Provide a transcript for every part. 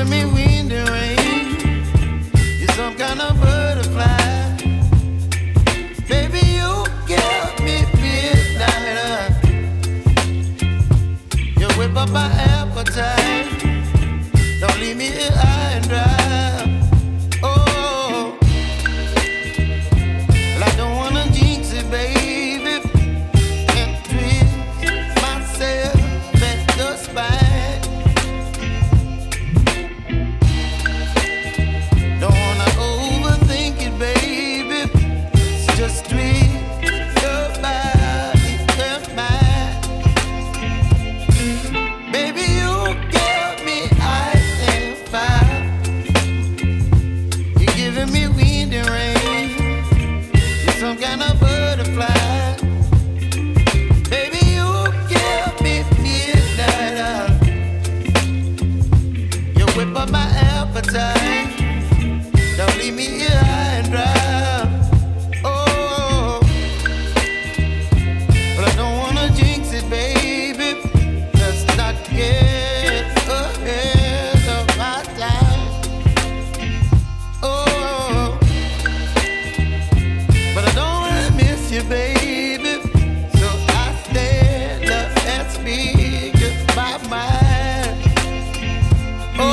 giving me wind and rain. You're some kind of butterfly. Baby, you give me midnight. You whip up my appetite. Don't leave me here high and dry. Oh, well, I don't wanna jinx it, baby, and twist myself at the spine. Don't wanna overthink it, baby. It's just twist your body and mine. Baby, you give me ice and fire. You're giving me wind and rain. You're some kind of butterfly. Baby, you give me midnight. You whip up my appetite. Don't leave me here high and dry. Oh, but I don't wanna jinx it, baby. Let's not get ahead of my time. Oh, but I don't wanna miss you, baby. So I stand up and speak just my mind. Oh.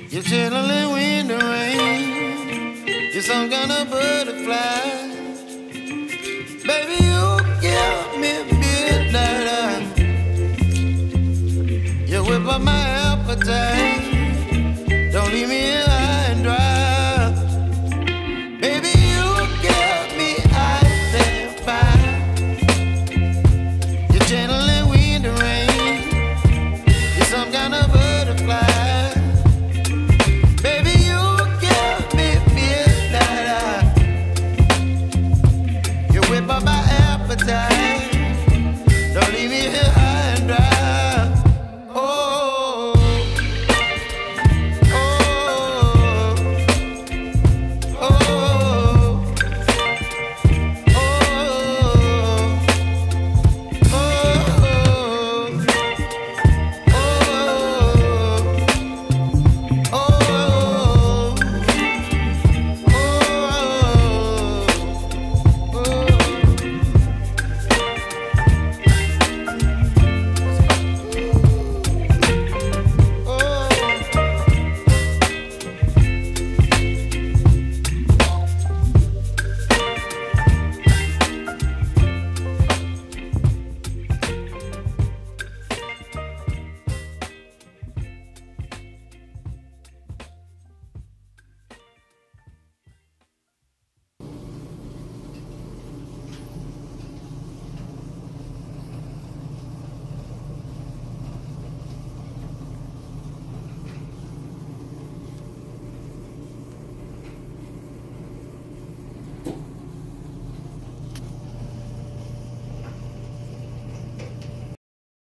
You're chilling wind and rain. You're some kind of butterfly. Baby, you give me midnight. You whip up my appetite. Don't leave me